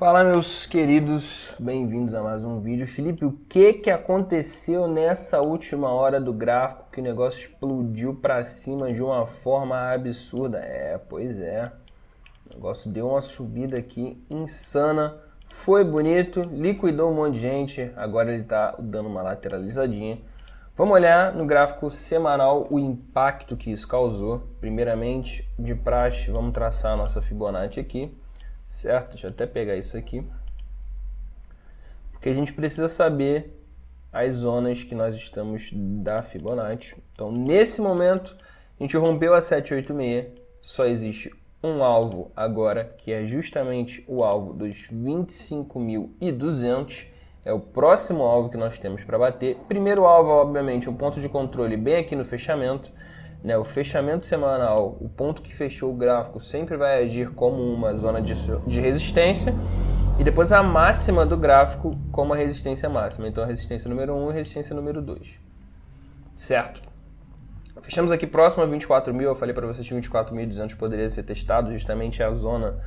Fala, meus queridos, bem-vindos a mais um vídeo. Felipe, o que aconteceu nessa última hora do gráfico que o negócio explodiu para cima de uma forma absurda? Pois é, o negócio deu uma subida aqui insana, foi bonito, liquidou um monte de gente, agora ele tá dando uma lateralizadinha. Vamos olhar no gráfico semanal o impacto que isso causou. Primeiramente, de praxe, vamos traçar a nossa Fibonacci aqui. Certo? Deixa eu até pegar isso aqui. Porque a gente precisa saber as zonas que nós estamos da Fibonacci. Então, nesse momento, a gente rompeu a 786. Só existe um alvo agora, que é justamente o alvo dos 25.200. É o próximo alvo que nós temos para bater. Primeiro alvo, obviamente, um ponto de controle bem aqui no fechamento. O fechamento semanal, o ponto que fechou o gráfico sempre vai agir como uma zona de resistência e depois a máxima do gráfico como a resistência máxima. Então a resistência número 1 e a resistência número 2. Certo? Fechamos aqui próximo a 24.000, eu falei para vocês que 24.200 poderia ser testado, justamente a zona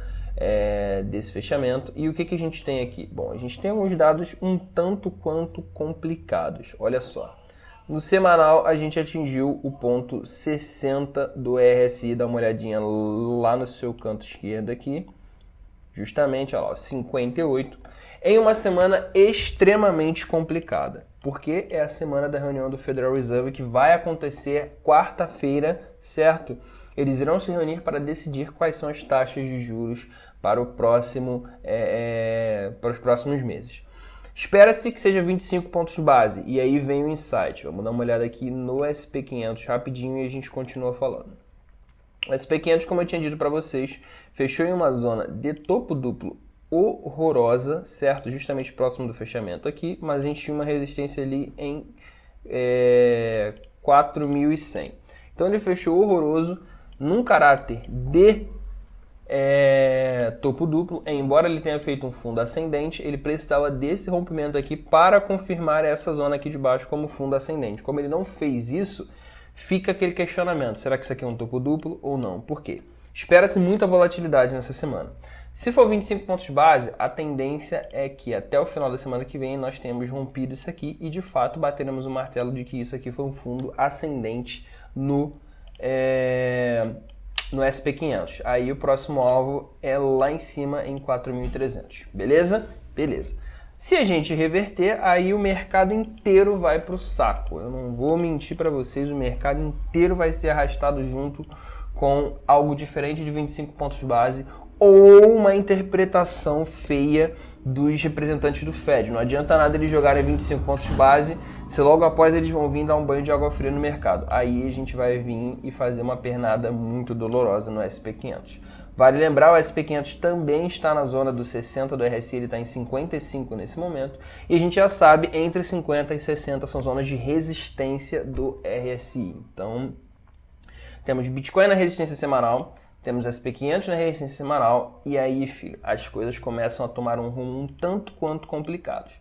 desse fechamento. E o que a gente tem aqui? Bom, a gente tem alguns dados um tanto quanto complicados, olha só. No semanal, a gente atingiu o ponto 60 do RSI, dá uma olhadinha lá no seu canto esquerdo aqui, justamente, olha lá, 58, em uma semana extremamente complicada, porque é a semana da reunião do Federal Reserve que vai acontecer quarta-feira, certo? Eles irão se reunir para decidir quais são as taxas de juros para o próximo, para os próximos meses. Espera-se que seja 25 pontos base, e aí vem o insight. Vamos dar uma olhada aqui no SP500 rapidinho e a gente continua falando. O SP500, como eu tinha dito para vocês, fechou em uma zona de topo duplo horrorosa, certo? Justamente próximo do fechamento aqui, mas a gente tinha uma resistência ali em 4.100. Então ele fechou horroroso num caráter de topo duplo, embora ele tenha feito um fundo ascendente, ele precisava desse rompimento aqui para confirmar essa zona aqui de baixo como fundo ascendente. Como ele não fez isso, fica aquele questionamento, será que isso aqui é um topo duplo ou não? Por quê? Espera-se muita volatilidade nessa semana. Se for 25 pontos de base, a tendência é que até o final da semana que vem nós tenhamos rompido isso aqui e de fato bateremos o martelo de que isso aqui foi um fundo ascendente no SP500. Aí o próximo alvo é lá em cima em 4.300. Beleza? Beleza. Se a gente reverter, aí o mercado inteiro vai para o saco. Eu não vou mentir para vocês, o mercado inteiro vai ser arrastado junto com algo diferente de 25 pontos de base ou uma interpretação feia dos representantes do Fed. Não adianta nada eles jogarem 25 pontos de base, se logo após eles vão vir dar um banho de água fria no mercado. Aí a gente vai vir e fazer uma pernada muito dolorosa no SP500. Vale lembrar, o SP500 também está na zona dos 60 do RSI, ele está em 55 nesse momento. E a gente já sabe, entre 50 e 60 são zonas de resistência do RSI. Então, temos Bitcoin na resistência semanal, temos SP500 na resistência semanal e aí, filho, as coisas começam a tomar um rumo um tanto quanto complicados.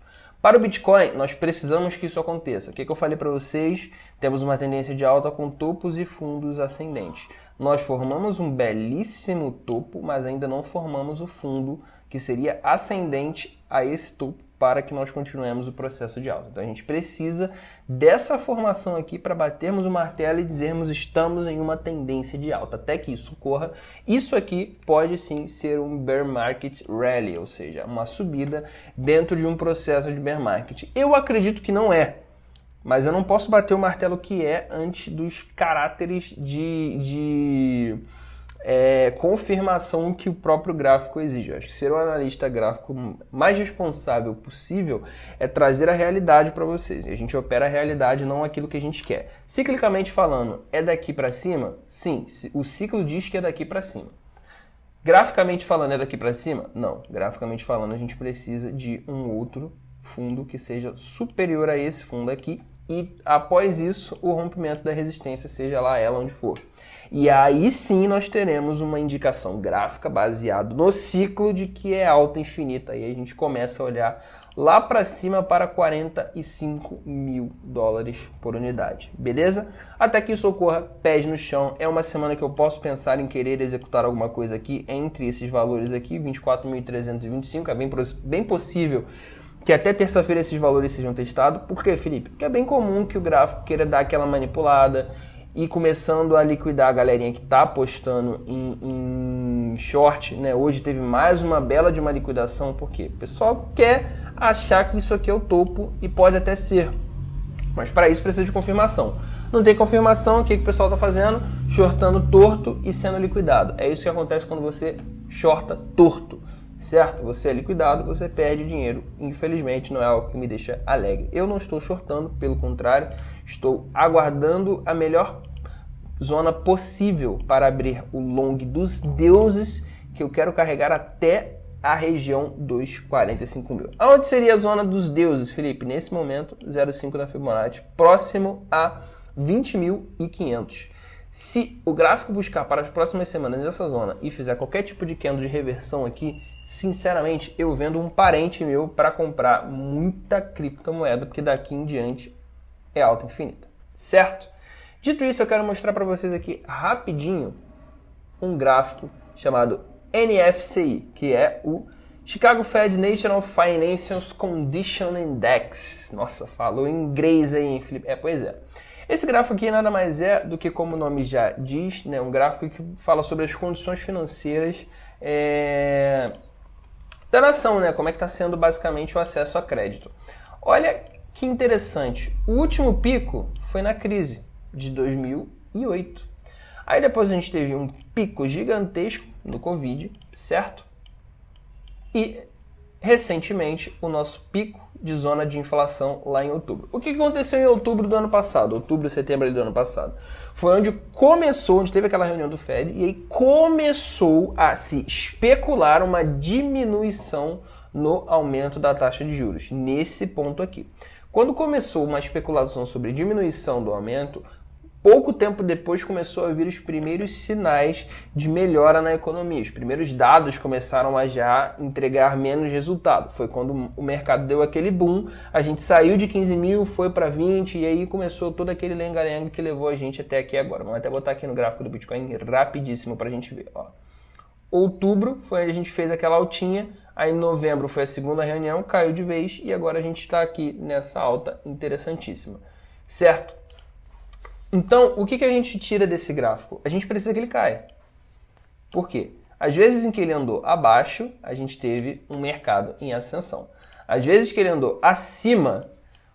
Para o Bitcoin, nós precisamos que isso aconteça. O que eu falei para vocês? Temos uma tendência de alta com topos e fundos ascendentes. Nós formamos um belíssimo topo, mas ainda não formamos o fundo que seria ascendente a esse topo para que nós continuemos o processo de alta. Então a gente precisa dessa formação aqui para batermos o martelo e dizermos estamos em uma tendência de alta. Até que isso ocorra, isso aqui pode sim ser um bear market rally, ou seja, uma subida dentro de um processo de bear market. Eu acredito que não é, mas eu não posso bater o martelo que é antes dos caráteres de confirmação que o próprio gráfico exige. Eu acho que ser o analista gráfico mais responsável possível é trazer a realidade para vocês. E a gente opera a realidade, não aquilo que a gente quer. Ciclicamente falando, é daqui para cima? Sim, o ciclo diz que é daqui para cima. Graficamente falando, é daqui para cima? Não. Graficamente falando, a gente precisa de um outro fundo que seja superior a esse fundo aqui e após isso o rompimento da resistência, seja lá ela onde for. E aí sim nós teremos uma indicação gráfica baseada no ciclo de que é alta infinita. Aí a gente começa a olhar lá para cima para 45 mil dólares por unidade, beleza? Até que isso ocorra, pés no chão. É uma semana que eu posso pensar em querer executar alguma coisa aqui entre esses valores aqui, 24.325, é bem possível que até terça-feira esses valores sejam testados. Por quê, Felipe? Porque é bem comum que o gráfico queira dar aquela manipulada e começando a liquidar a galerinha que está apostando em short, né? Hoje teve mais uma bela de uma liquidação, porque o pessoal quer achar que isso aqui é o topo e pode até ser, mas para isso precisa de confirmação. Não tem confirmação, o que o pessoal está fazendo? Shortando torto e sendo liquidado. É isso que acontece quando você shorta torto, certo? Você é liquidado, você perde dinheiro. Infelizmente, não é algo que me deixa alegre. Eu não estou shortando, pelo contrário, estou aguardando a melhor zona possível para abrir o long dos deuses, que eu quero carregar até a região dos 45 mil. Aonde seria a zona dos deuses, Felipe? Nesse momento, 0,5 da Fibonacci, próximo a 20.500. Se o gráfico buscar para as próximas semanas nessa zona e fizer qualquer tipo de candle de reversão aqui, sinceramente, eu vendo um parente meu para comprar muita criptomoeda, porque daqui em diante é alta infinita, certo? Dito isso, eu quero mostrar para vocês aqui rapidinho um gráfico chamado NFCI, que é o Chicago Fed National Financial Condition Index. Nossa, falou em inglês aí, hein, Felipe? Pois é. Esse gráfico aqui nada mais é do que, como o nome já diz, né, um gráfico que fala sobre as condições financeiras da nação, né? Como é que está sendo basicamente o acesso a crédito. Olha que interessante. O último pico foi na crise de 2008. Aí depois a gente teve um pico gigantesco no Covid, certo? E recentemente o nosso pico de zona de inflação lá em outubro. O que aconteceu em outubro do ano passado? Outubro, setembro do ano passado. Foi onde teve aquela reunião do Fed e aí começou a se especular uma diminuição no aumento da taxa de juros. Nesse ponto aqui. Quando começou uma especulação sobre diminuição do aumento, pouco tempo depois começou a vir os primeiros sinais de melhora na economia. Os primeiros dados começaram a já entregar menos resultado. Foi quando o mercado deu aquele boom, a gente saiu de 15 mil, foi para 20 e aí começou todo aquele lenga-lenga que levou a gente até aqui agora. Vamos até botar aqui no gráfico do Bitcoin rapidíssimo para a gente ver. Ó. Outubro foi onde a gente fez aquela altinha, aí em novembro foi a segunda reunião, caiu de vez e agora a gente está aqui nessa alta interessantíssima, certo? Então, o que a gente tira desse gráfico? A gente precisa que ele caia. Por quê? Às vezes em que ele andou abaixo, a gente teve um mercado em ascensão. Às vezes que ele andou acima,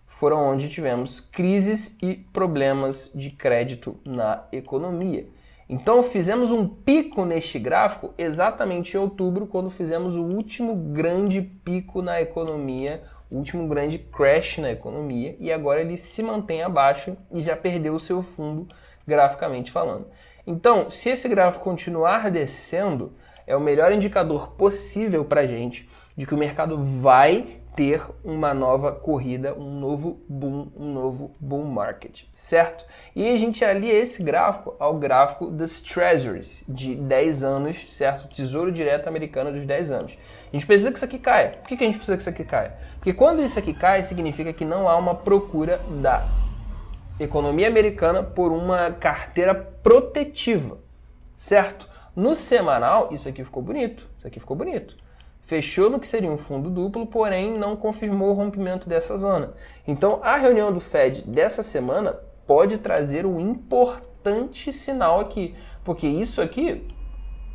foram onde tivemos crises e problemas de crédito na economia. Então, fizemos um pico neste gráfico exatamente em outubro, quando fizemos o último grande pico na economia, o último grande crash na economia, e agora ele se mantém abaixo e já perdeu o seu fundo, graficamente falando. Então, se esse gráfico continuar descendo, é o melhor indicador possível para a gente de que o mercado vai ter uma nova corrida, um novo bull market, certo? E a gente alia esse gráfico ao gráfico dos Treasuries de 10 anos, certo? Tesouro Direto Americano dos 10 anos. A gente precisa que isso aqui caia. Por que a gente precisa que isso aqui caia? Porque quando isso aqui cai, significa que não há uma procura da economia americana por uma carteira protetiva, certo? No semanal, isso aqui ficou bonito, Fechou no que seria um fundo duplo, porém não confirmou o rompimento dessa zona. Então, a reunião do Fed dessa semana pode trazer um importante sinal aqui, porque isso aqui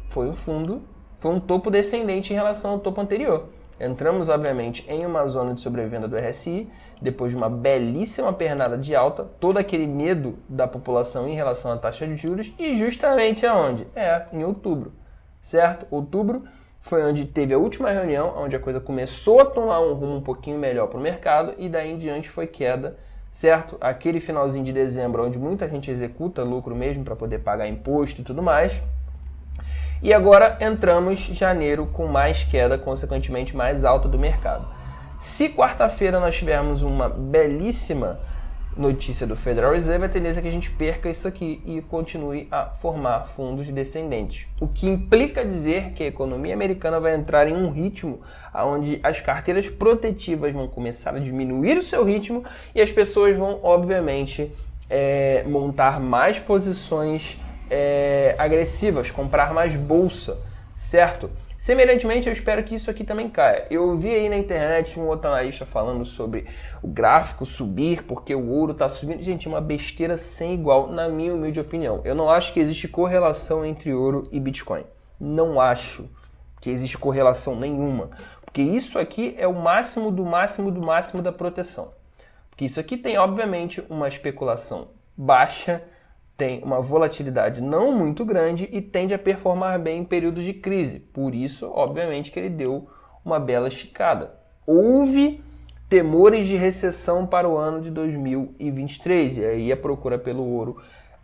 foi um topo descendente em relação ao topo anterior. Entramos, obviamente, em uma zona de sobrevenda do RSI, depois de uma belíssima pernada de alta, todo aquele medo da população em relação à taxa de juros, e justamente aonde? Em outubro, certo? Outubro foi onde teve a última reunião, onde a coisa começou a tomar um rumo um pouquinho melhor para o mercado, e daí em diante foi queda, certo? Aquele finalzinho de dezembro, onde muita gente executa lucro mesmo para poder pagar imposto e tudo mais. E agora entramos em janeiro com mais queda, consequentemente mais alta do mercado. Se quarta-feira nós tivermos uma belíssima notícia do Federal Reserve, a tendência é que a gente perca isso aqui e continue a formar fundos descendentes. O que implica dizer que a economia americana vai entrar em um ritmo onde as carteiras protetivas vão começar a diminuir o seu ritmo e as pessoas vão, obviamente, montar mais posições agressivas, comprar mais bolsa, certo? Semelhantemente, eu espero que isso aqui também caia. Eu vi aí na internet um outro analista falando sobre o gráfico subir porque o ouro está subindo. Gente, é uma besteira sem igual, na minha humilde opinião. Eu não acho que existe correlação entre ouro e Bitcoin. Não acho que existe correlação nenhuma. Porque isso aqui é o máximo do máximo do máximo da proteção. Porque isso aqui tem, obviamente, uma especulação baixa, tem uma volatilidade não muito grande e tende a performar bem em períodos de crise. Por isso, obviamente, que ele deu uma bela esticada. Houve temores de recessão para o ano de 2023. E aí a procura pelo ouro,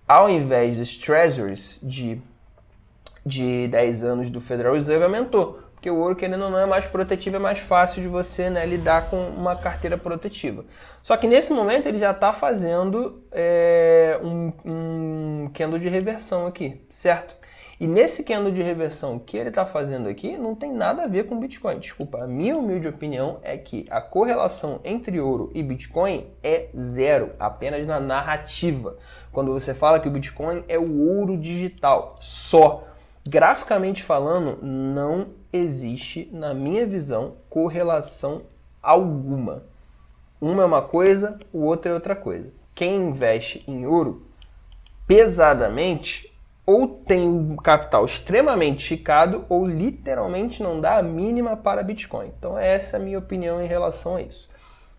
ao invés dos treasuries de 10 anos do Federal Reserve, aumentou. Porque o ouro, querendo ou não, é mais protetivo, é mais fácil de você, né, lidar com uma carteira protetiva. Só que nesse momento ele já está fazendo um candle de reversão aqui, certo? E nesse candle de reversão que ele está fazendo aqui não tem nada a ver com Bitcoin. Desculpa, a minha humilde opinião é que a correlação entre ouro e Bitcoin é zero, apenas na narrativa. Quando você fala que o Bitcoin é o ouro digital, só. Graficamente falando, não existe, na minha visão, correlação alguma. Uma é uma coisa, o outro é outra coisa. Quem investe em ouro pesadamente ou tem um capital extremamente esticado ou literalmente não dá a mínima para Bitcoin. Então essa é a minha opinião em relação a isso.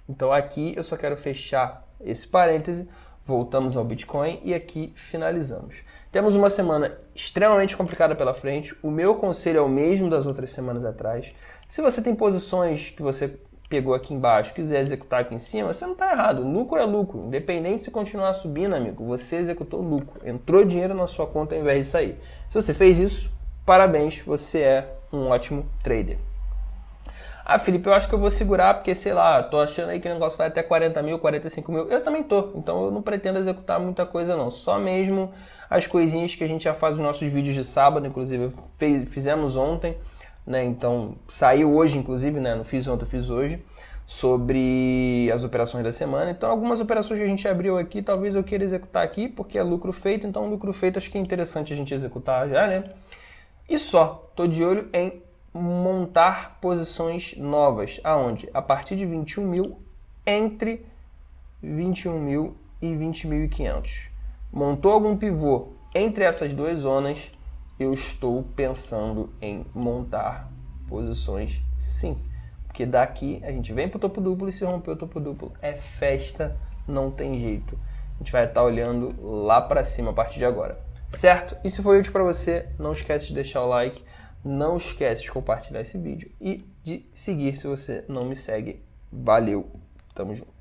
Então aqui eu só quero fechar esse parêntese. Voltamos ao Bitcoin e aqui finalizamos. Temos uma semana extremamente complicada pela frente. O meu conselho é o mesmo das outras semanas atrás. Se você tem posições que você pegou aqui embaixo, quiser executar aqui em cima, você não está errado. Lucro é lucro. Independente se continuar subindo, amigo, você executou lucro. Entrou dinheiro na sua conta ao invés de sair. Se você fez isso, parabéns, você é um ótimo trader. Ah, Felipe, eu acho que eu vou segurar porque, sei lá, tô achando aí que o negócio vai até 40 mil, 45 mil. Eu também tô, então eu não pretendo executar muita coisa não. Só mesmo as coisinhas que a gente já faz nos nossos vídeos de sábado, inclusive fizemos ontem, né? Então saiu hoje, inclusive, né? Não fiz ontem, eu fiz hoje, sobre as operações da semana. Então algumas operações que a gente abriu aqui, talvez eu queira executar aqui, porque é lucro feito. Então lucro feito acho que é interessante a gente executar já, né? E só, tô de olho em montar posições novas, aonde? A partir de 21 mil, entre 21 mil e 20.500. Montou algum pivô entre essas duas zonas, eu estou pensando em montar posições sim. Porque daqui a gente vem para o topo duplo e se romper o topo duplo é festa, não tem jeito. A gente vai estar olhando lá para cima a partir de agora. Certo? E se foi útil para você, não esquece de deixar o like. Não esquece de compartilhar esse vídeo e de seguir se você não me segue. Valeu, tamo junto.